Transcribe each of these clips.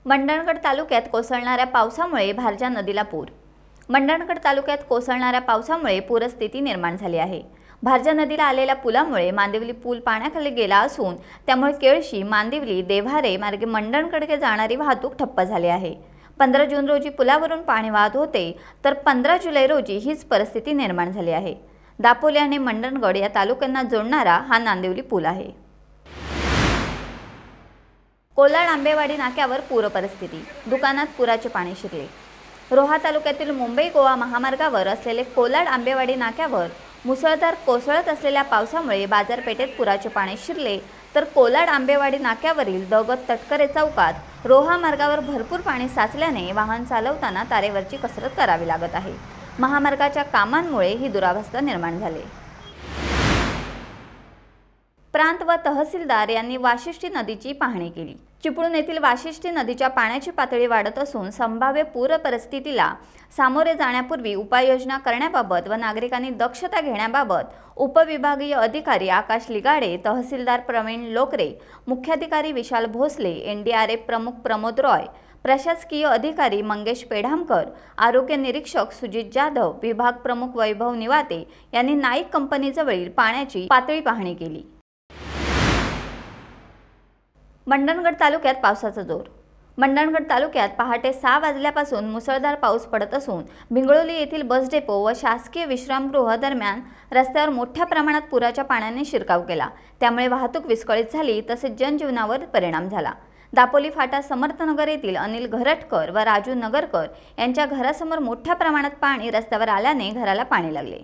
मंडणगड तालुक्यात कोसळणाऱ्या पावसामुळे भारजा नदीला पूर। मंडणगड तालुक्यात कोसळणाऱ्या पावसामुळे पूरस्थिती निर्माण झाली आहे। भारजा नदीला आलेल्या पुलामुळे मांदिवली पूल पाण्याखाली गेला असून त्यामुळे केळशी, मांदिवली, देव्हारे मार्गे मंडणगडकडे जाणारी वाहतूक ठप्प झाली आहे। 15 जून रोजी पुलावरून पाणी वाहत होते, तर 15 जुलै रोजी हीच परिस्थिती निर्माण झाली आहे। दापोली आणि मंडणगड या तालुक्यांना जोडणारा हा नांदिवली पूल आहे। कोलाड आंबेवाडी नाक्यावर पूर परिस्थिती, दुकानात पुराचे पाणी शिरले। रोहा तालुक्यातील मुंबई गोवा महामार्गावर असलेले कोलाड आंबेवाडी नाक्यावर मुसळधार कोसळत असलेल्या पावसामुळे बाजारपेठेत पुराचे पाणी शिरले, तर कोलाड आंबेवाडी नाक्यावरील दगत तटकरे चौकात रोहा मार्गावर भरपूर पाणी साचल्याने वाहन चालवताना तारेवरची कसरत करावी लागत आहे। महामार्गाच्या कामांमुळे ही दुरावस्था निर्माण झाली। प्रांत व तहसीलदार यांनी वाशिष्ठी नदीची पाहणी केली। चिपळूण येथील वाशिष्ठी नदीच्या पाण्याची पातळी वाढत असून संभाव्य पूर परिस्थितीला सामोरे जाण्यापूर्वी उपाययोजना करण्याबाबत व नागरिकांनी दक्षता घेण्याबाबत उपविभागीय अधिकारी आकाश लिगाडे, तहसीलदार प्रवीण लोकरे, मुख्याधिकारी विशाल भोसले, NDRF प्रमुख प्रमोद रॉय, प्रशासकीय अधिकारी मंगेश पेढामकर, आरोग्य निरीक्षक सुजित जाधव, विभाग प्रमुख वैभव निवाते यांनी नाईक कंपनीजवळील पाण्याची पातळी पाहणी केली। मंडणगड तालुक्यात पावसाचा जोर। मंडणगड तालुक्यात पहाटे 6 वाजल्यापासून मुसळधार पाऊस पडत असून भिंगळोली येथील बस डेपो व शासकीय विश्रामगृह दरम्यान रस्त्यावर मोठ्या प्रमाणात पुराच्या पाण्याने शिरकाव केला। त्यामुळे वाहतूक विस्कळीत झाली, तसेच जनजीवनावर परिणाम झाला। दापोली फाटा समर्थनगर येथील अनिल घरटकर व राजू नगरकर यांच्या घरासमोर मोठ्या प्रमाणात पाणी रस्त्यावर आल्याने घराला पाणी लागले।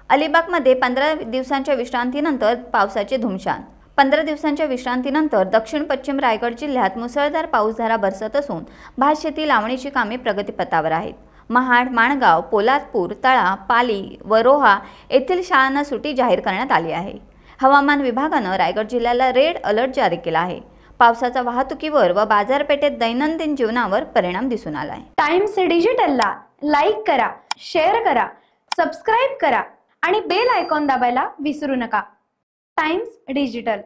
अलिबागमध्ये 15 दिवसांच्या विश्रांतीनंतर पावसाचे धुमशान। 15 दिवसांच्या विश्रांतीनंतर दक्षिण पश्चिम रायगड जिल्ह्यात मुसळधार पाऊसधारा बरसत असून भातशेती लावणीची कामे प्रगतीपथावर आहेत। महाड, माणगाव, पोलादपूर, तळा, पाली व रोहा येथील शाळांना सुट्टी जाहीर करण्यात आली आहे। हवामान विभागानं रायगड जिल्ह्याला रेड अलर्ट जारी केला आहे। पावसाचा वाहतुकीवर व बाजारपेठेत दैनंदिन जीवनावर परिणाम दिसून आला आहे। टाइम्स डिजिटलला लाईक करा, शेअर करा, सबस्क्राइब करा आणि बेल आयकॉन दाबायला विसरू नका। Times digital.